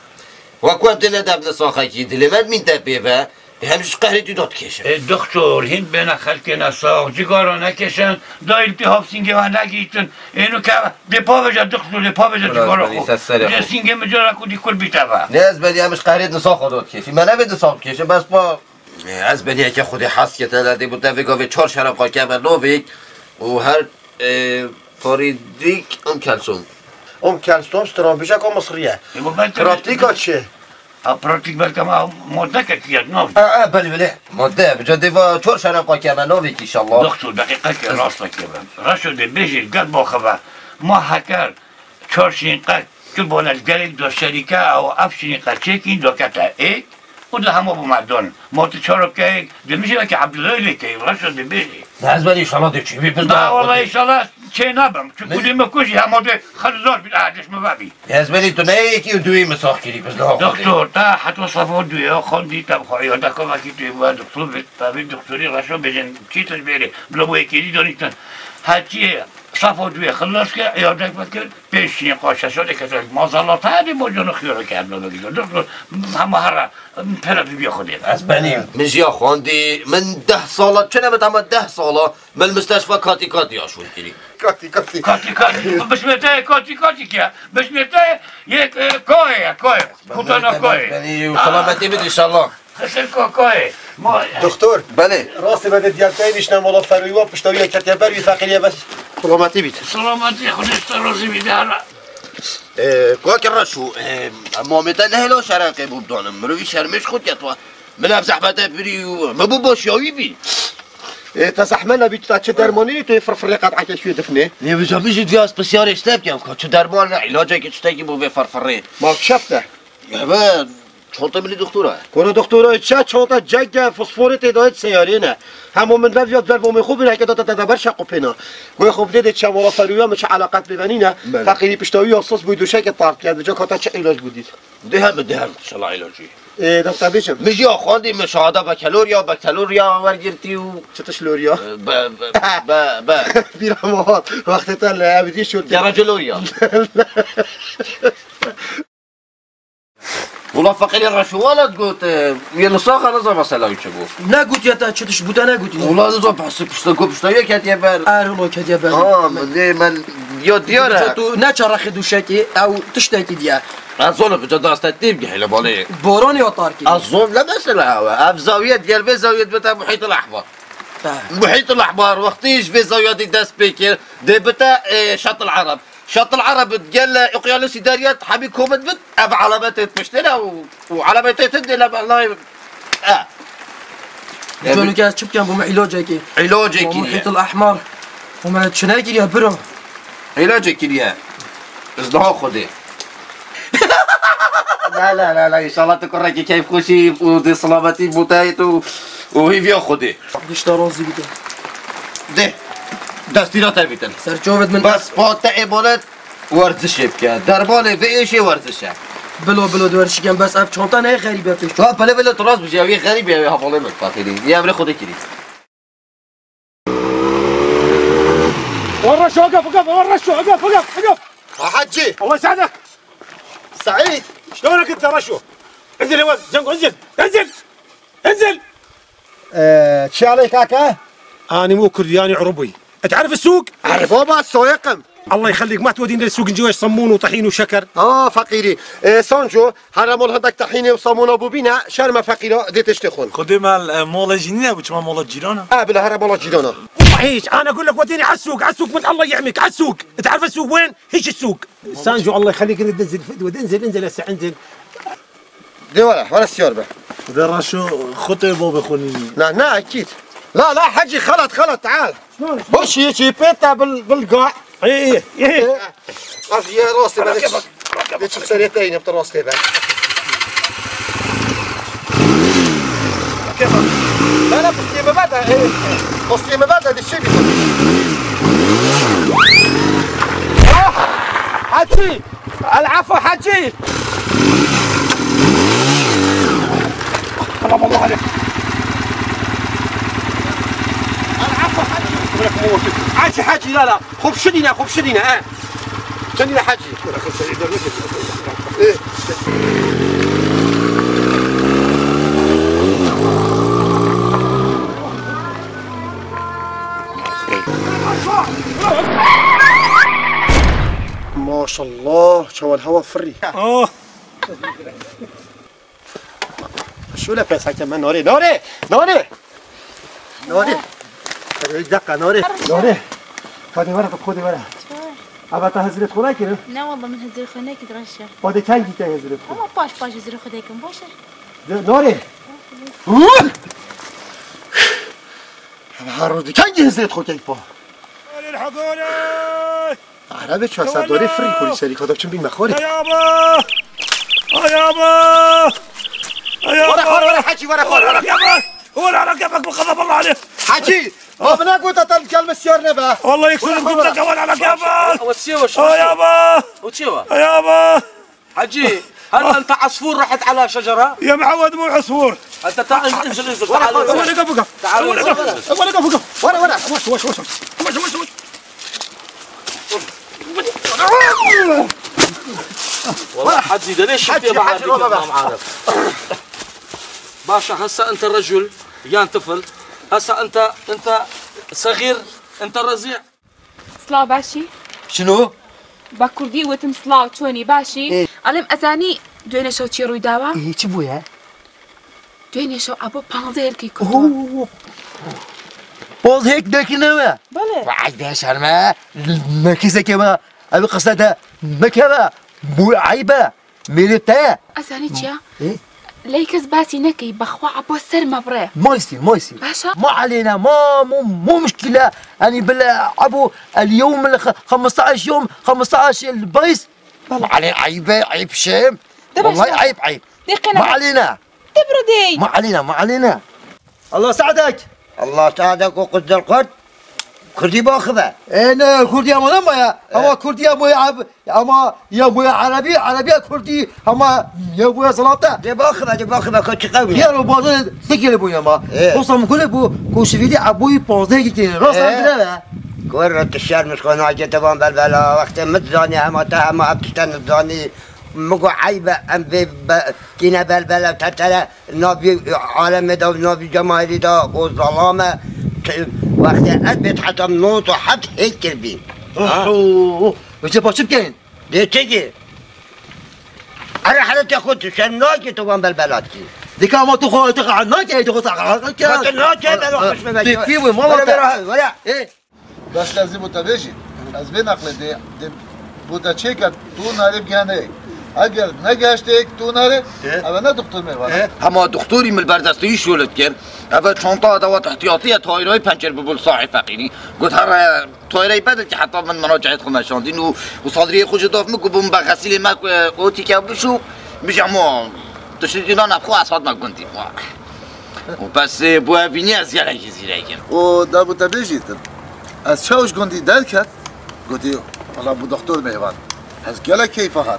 وقت نداب نساخه کی دلمت من تبیه همش قهری تو داد کشه. دکتر هند بین خلق نساخ جگاره نکشن دایل پی هاف سینگه و نگیتن اینو که دپا بجا دکتر دپا بجا جگاره خو. نه سینگه مجرا کودی کل بیتابه. نه عزبني همش قهری نساخه داد کشی. من نبید نساخ کشه بس با عزبني که خودی حس که تلادی بود نویگاوی 4 شراب قاکه و نویگ و هر فریدریک کلسوم. کلسوم استراتژیک مصریه. پراتیکا چه؟ پراتیک بلکه ما ماده کیاد نو. بله ماده بجد و 4 شراب قاکه و نویگ ان شاء الله. دکتر دقیقه که راست کردم. راشد بیشتر قد با خبر ما هکر 4 شنقه که بانال گریک دو شریکه او افشین قچکی دو کتا ای و ده همه بمردان ما تشارب که دمیشه که عبدالله که راشد بیشتر. عزبني ان شاء الله دكتور بي لا والله ان شاء الله شيء نابم كل ما كوشي هم خرزات بالعادش ما بابي عزبني تو نيكي ودوي مساخ كيري بس لا دكتور تا حتى صفو دوي خوندي تاب خويا دا كما كي تو دكتور بابي دكتوري راشو بجن كي تجبري بلا بو كي دونيتن هاتي صفو دوي خلص كي يادك فكر بيش نقاش شده كذا ما زالت هذه بوجون خير كان دكتور هم هرا پلا بياخذ عزبني مش يا خوندي من 10 ساله چنه بتام 10 ساله من المستشفى كاتي اشون كيري كاتي باش متى كاتي كيا باش متى يك كوي كوتانا كوي يعني وسلامتي بد ان شاء الله خسر كوي دكتور بله راسي بده ديالتين نشنا مولا فروي بشتويه كتيبر يثقيليه بس سلامتي بيت سلامتي خدش راسي بيدار كواك الرشو مامتا نهلو شرقي بودانم مروي شرمش خود يتوا من زحمة بري ما بو باش يويبي تزحمنا بيتا چه درمانی تو فرفره قطعه شو دفنه نه بجا بيجي فيها سبيسيال اشتاب كم كاتشو درمان علاجه که چتاگی بو به فرفره ما شفته يا چونتا ملی دکتوره کنه دکتوره چه چونتا جگ فسفورت داید سیاره نه همون من رفیات در بوم خوب نه که داتا تدبر شقو پینا گوی خوب دیده چه مولا فرویا مش علاقت ببنی نه فقیری پشتاوی اساس بودو که طرد کرد جا کاتا چه علاج بودید دهم ان شاء الله علاجی دکتر بیشم میگی آخوندی مشاهده بکالوریا ورگرتی و چتش لوریا با بیرامات وقتی تا لعبدی شد درجه لوریا والله فقير الرشوالات قلت يا نصاخة نظام مسألة يشبو نا قلت يا تا چتش بودا نا قلت والله نظام بحس بشتا كاتيا بار والله كاتيا بار من ديارة تو نا چرخ دوشتي او تشتاكي ديار أظن بجد أستتيب جحيلة بالي بورون يا طاركي أظن لا مسألة هوا في زاوية ديال في زاوية بتاع المحيط الأحمر المحيط الأحمر وقتيش في زاوية دي داس بيكر دي بتاع شط العرب شط العرب قال اقيانوس داريات حبي كومد بت اب علامات تمشتنا وعلامات تدي والله جونو كاس شوف كان بو علاجك المحيط الاحمر وما تشناكي يا برو علاجك يا ازدها خدي لا ان شاء الله تكركي كيف خوشي ودي سلامتي بوتايت وهي فيها خدي قديش ترازي بده ده دستيرات بيتن سرجوبت من بس فوت تعبولت ورزش بك دربانه في ايش ورزشه بلو دورش كان بس اف چونتا نه غريبه فيش تو بلا تراس بجاوي غريب يا حواله مك فاكري يا امر خدك كريم ورش وقف حجي الله يسعدك سعيد شلونك انت رشو انزل يا ولد جنقو انزل شو عليك هكا انا مو كردياني عربي تعرف السوق؟ اعرف بابا السويقم الله يخليك ما تودينا السوق نجي صمون وطحين وشكر فقيري سانجو هرمول هدك طحينه وصمون ابو بينا شرمه فقيره ديتش تخون خدي مال مولا جنينه وشما مولا جيرانا بلا هرمول جيرانا هيك انا اقول لك وديني على السوق من الله يعميك على السوق تعرف السوق وين؟ هيك السوق سانجو الله يخليك انزل هسه انزل دي ولا السيارة به دراشو خطي بابا خونيني لا اكيد لا حجي خلط تعال هوش يجي بيتا بالقاع ايه يا راسي بلاش تشوف سريتين بتراسي بعد لا بس ما بعدها بس ما بعدها دي الشيء حجي العفو حجي سلام الله عليك العفو حجي لا خب شدينا شدينا حجي ايه ما شاء الله شو الهواء فري شو لا بس كمان نوري دقة نوري خذي ورقة أبا تهزرت خلاك كده؟ لا والله من هزر خناك درشة بعد كان جيت هزرت ما باش هزر خداكم باشا نوري هارودي كان جي هزرت خلاك با الحقوني عربي شو هسه دوري فري كل سري خدام چون بين مخوري يابا ورا حجي ورا هو على كيفك بغضب الله عليك حجي ابنا قلت الكلمة السيار نبا والله يكسر قلت كمان على كيفك وتسيوش يابا يابا حجي هل انت عصفور رحت على شجره؟ يا معود مو عصفور انت تعال انزل تعال وقف تعال وقف ورا وش والله حجي ده ليش شفت بعد ما عارف باشا هسه انت رجل يا طفل هسه انت صغير انت رزيع سلاو باشي شنو؟ باكردي وتم سلاو توني باشي علم ازاني دوينه شو تشي روي داوا چی بویه؟ دوينه شو ابو 15 کی کو باز هيك داكنوا بله وعد يا شرمه مكيزه كما ابي قصده مكبه مو عيبه ميلتا ازاني تشيا ليكس باسي نكي بخوا عباس سر مبراه ما يصير باشا ما علينا مو مشكله يعني ابو اليوم 15 يوم 15 البيس ما علينا عيب شيم والله عيب ما علينا تبردي ما علينا الله يساعدك وقد القد كردي باخذه انا كردي اما يا اما كردي اما يا ابويا عربي كردي اما يا ابويا سلطه دي باخذه كنت قوي يا بازار تكل ابويا ما وصل كل ابو كوشفيدي ابوي 15 كيلو راس عندنا كورة الشهر مش قناعة تبان بالبلا وقت متزاني ما بتشتن تزاني مقو عيبة ام كينا بالبلا تتلا نابي عالم دا نابي جماهيري دا وظلامة وقت أثبت حتى منوط وحد هيك كربين وش باشب كاين دي تيجي أنا حدا تاخد شناكي تبان بالبلاتي ديك ما تخو تقع ناكي تقع في ولا ايه بس لازم تبيجي از بین عقل دی بوده چه کرد تو ناره بگنه اگر نگشتک تو ناره اول نه دکتر میوانه اما دکتری من بردستی شولت کرد اول چانتا ادوات احتیاطی تایرای پنچر ببول صاحب فقیری گفت هر تایرای بده که حتی من مراجعت خود نشاندین و صادری خوش داف میگو بم بغسیل ما اوتی که بشو میگم ما تشدینا نفخو اسفاد مگوندی بس بو بینی از یلکی زیرا کرد و دا بوده بیجید از چاوش گندی دل کرد گفتی حالا بو دکتر میوان از گله کی فقط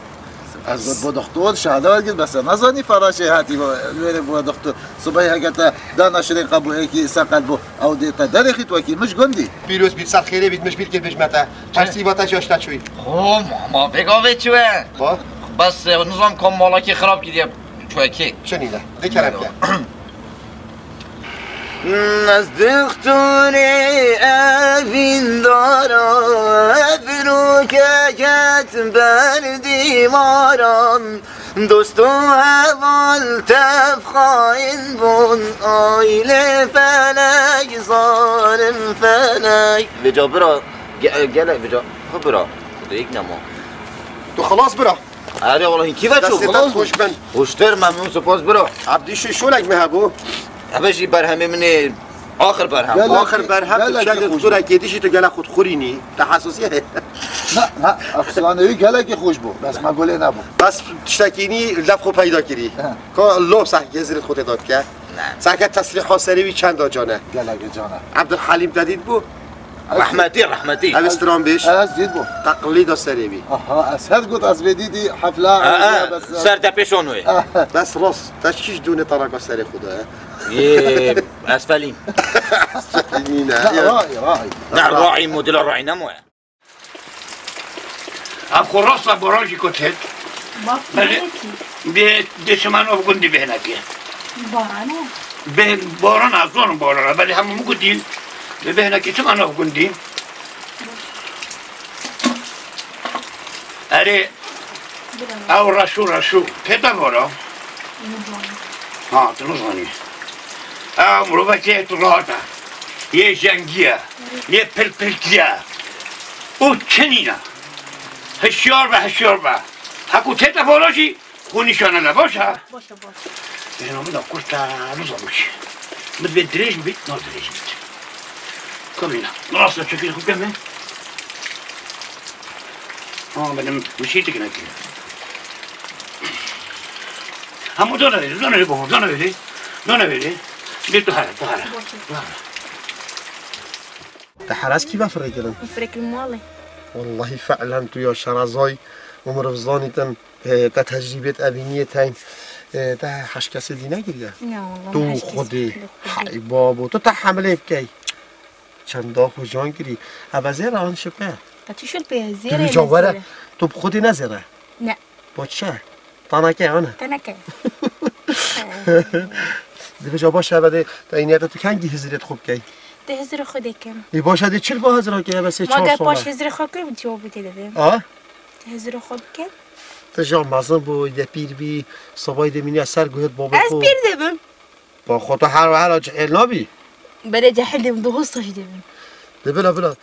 از بو دکتر شهاده ورگید بس نزانی فراشه هاتی ویره بو دکتر صبحی اگه دا نشرین قبو ایکی سقل بو او دیتا درخی تو اکی مش گندی پیروز بید صد خیره بید مش بید که بجمته چرسی واتش یاشته چوی ما بگاوه چوه بس نظام کم مالا که خراب کردیم چوه کی شنیده دکرم که از دختوری اوین دارم افرو که کت بر دیوارم دوستو اول تفخاین بون آیل فلک زارم فلک بجا برا گله بجا خب برا خدا یک نما تو خلاص برا آره والله این کی بچو دستت خوش بن خوشتر ممنون سپاس برا عبدی شولک مهبو اوشی برهمه من آخر برهم آخر برهم تو شاید دکتر اکیدیشی تو گله خود خورینی تخصصیه نه افسانه‌ای گله که خوش بو بس مگوله نبو بس تشتکینی لب خود پیدا کردی که الله سحکه زیرت خود داد که سحکه تصریح سریوی چند جانه گله جانه عبدالحلیم دادید بو رحمتی هل استرام بیش از دید بو تقلید سریوی آها از هر گفت از بدیدی حفله سر دپشونوی بس راست تشکیش دونه طرق سری خوده یه اسفلیم نه راعی نه راعی مدل راعی نموه اکو راستا برانجی کتید به دشمن افغندی بهنکیه بارانه به باران از اون بارانه ولی همون گفتیم به بهنکی چه من افغندی اره او رشو پیدا بارا ها تو نزانی امرو بچه تو راحته یه جنگیه یه پلپلتیه او چنینه هشیار به حکو تیتا باراشی خونیشانه نباشه باشه اینا میدم کشتا نزان باشی بد به دریج بید دریج بید کمینا نراسته چکیل خوب کمه بدم مشیتی که نکیه همو دانه بری بید تو هره تحرز کی بفرق کردن؟ فرق المالي والله فعلا تو یا شرزای عمر افزانی تن تا تجربیت ابینیه تین تا هش کسی دی نگیریه تو خودی حی بابو تو تا حمله بکی چندا خوشان گیری عوضه ران شپه تا شو البيزيرة تو جواره تو خودی نزره لا با چه؟ تانکه آنه تنكه دی بجا باشه بده تا اینیت تو کنگی هزیرت خوب کی ده هزر خودی کم ای باشه دی چل با هزرا که بس 4 ما سال باش هزر خود کم جواب بده دادم آه ده هزر خود کم تجا مازن بو یه پیر بی صبای دمینی از سر گوهد بابا از پیر دبم با خودت هر جهل نبی بله جهل دبم دو هستش دبم بلا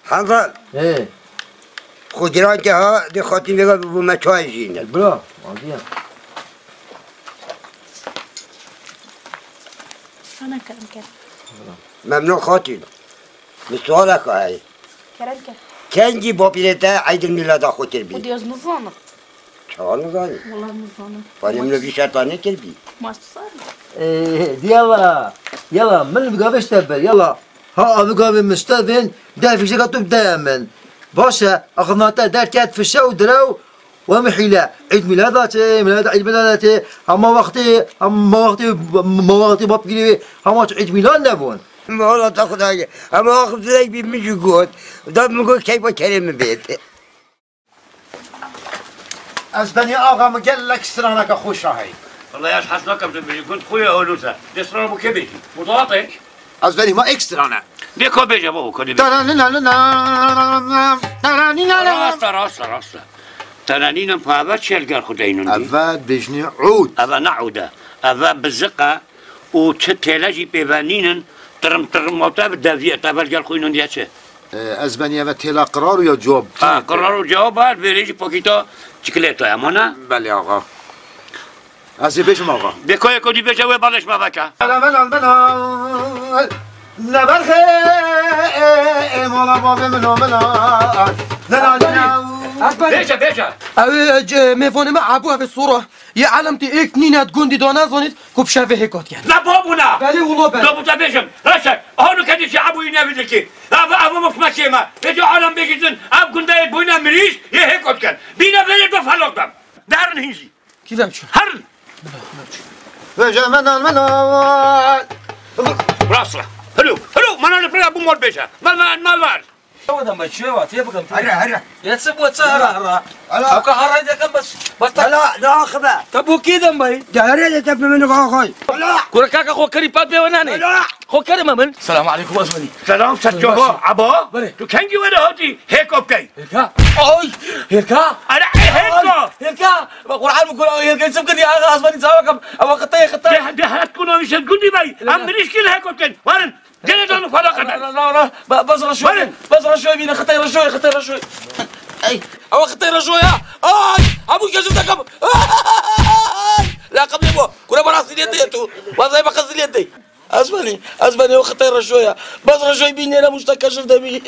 حنظل خودران که ها دی خاطی میگه بو مچای جینه بلا مادیه أنا كلام كده ممنون خاطر بسؤالك هاي كلام كده كنجي بابيلتا عيد الميلاد خاطر بي ودي مظلمة شو نظاني والله مظلمة فانا منو في شيطاني كلبي ما تصار يلا يلا من بقى تبل يلا ها بقى مستفين ده في شغلته دائما باشا اخذناته دار كات في الشو درو ومحيلة عيد ميلاداتي عيد ميلاداتي اما وقتي بابكي اما عيد ميلاد نبون والله تاخذ حاجه اما اخذ زي بيمشي جود ده بنقول كيف كلمه بيت أزبني آقا مقال لك سرانك أخو شاهي والله ياش حسناك بتبي كنت خويا أولوسا دسرنا أبو كبير مضاطك أزبني ما إكسترانا بيكو بيجا بو كوني راستا ترانينا بابا شلقار خدينون أفا بيجني عود أفا نعودة أفا بالزقة وتتلاجي بيبانينن ترم موتا بالدافية تابل قال خوينون دياتشه أزبني أفا تيلا قرار يا جواب قرار وجواب هاد بيريجي بوكيتو شكليتو يا مونا بله آقا أزي بيجم آقا بيكو يكو دي بيجا ويبالش ما بكا نبرخي مولا بابي منو ملا بيجا ميفوني مع ابوها في الصورة يا علمتي ايك نينا تقول دي دونا زونيت كوب شافي هيكوت يعني لا بابونا بالي والله بالي لا بيجم رشا هونو كدي شعبو ينافي ذكي ابو مكما كيما يجو عالم بيجن اب كندا بوينا مريش يهيكوت كان بينا بلد بفلوكم دارن هيجي كيف امشي هر بيجا من راسلا هلو ما انا برا ابو مول بيجا مال هذا ما تشوفه تبغى هرا يتسبوا تسهر او كهرا اذا كان بس لا اخذه طب وكذا ماي جاري تبي منو اخوي لا كورا كاكا خو كريم بابي وناني لا خو كريم من السلام عليكم اسمني سلام ستجوبو ابو تو كانجي ولا هاتي هيك اوكي هيكا اوي هيكا انا هيكا قران مقول هيكا سبقني اغا اسمني سواكم او قطي ده هتكونوا مش تقولي باي ام ريسكي هيك اوكي وين جلدون فلقنا لا بزر شوي بينا خطير شوي اي او خطير شوي اي ابو جزمتك لا قبل ابو كنا براسي يديتو وزي ما قصدي يدي اسمعني وخطير شويه بزر شوي بيني انا مشتكى شفت بي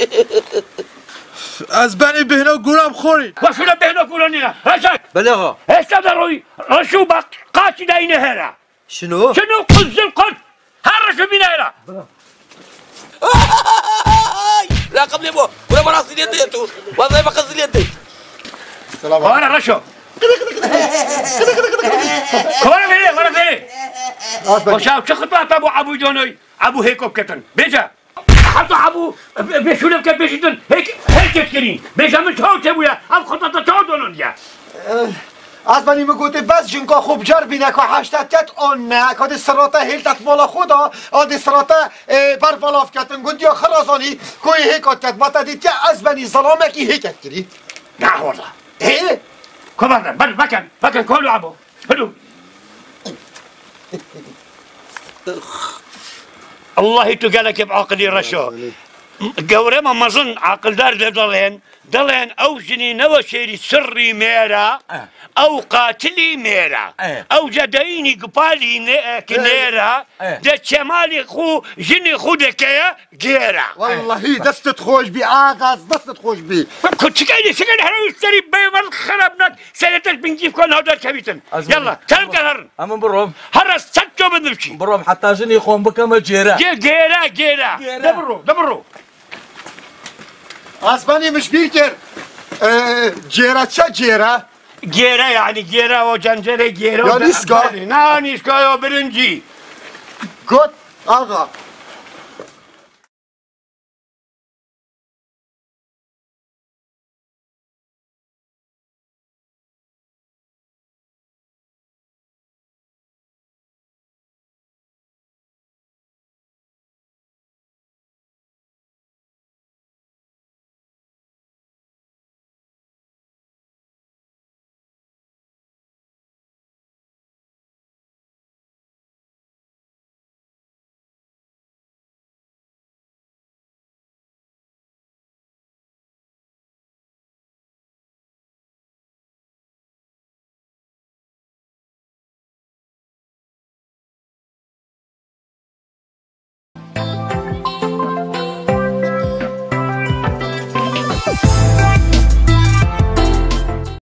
اسباني بهنا وقولام خوري وشو بهنا قولونينا رشاك بلغة ايش تدروا رشوبك قاتلين هنا شنو قز القد هرشوا بينا هنا لا قبل ابو كنا براسي يديتو وزي ما قصدي يدي سلام عليكم وانا رشو وانا فين وشاف شخطات ابو جونوي ابو هيكوب كتن بيجا حتى ابو بيشولف كبيشتن هيك تكرين بيجا من تو تبويا ام خطط تودون يا أزبني مقولت بس جنكا خوب جربينك و حشتت اون کادی سراتا هیلتت بالا خدا آدی سراتا بر بالاف کتن گندی خرازانی کوی هیکات کت ما تدید که أزبني ظلامك هیکت کری لا والله ايه كبر بكن كله عبو هدو الله تقالك بعقلي رشو قوري ما مظن عقل دار دلين او جني نوى شيري سري ميرا او قاتلي ميرا او جديني قبالي كنيرا ده شمالي خو جني خودك جيرا والله دست خوش بي آغاز دست خوش بي كنت شكايني حلو يشتري بيمن خربناك سنتك بنجيب كون هذا كبيتن يلا كلام كهر اما بروم هرس سكتو بدمشي بروم حتى جني خوم بكم جيرا جيرا دبرو أزبني مش بيكر جيرا چه جيرا جيرا يعني جيرا وجنجرة جيرا يا نيسكا نا نيسكا يا برنجي قلت آغا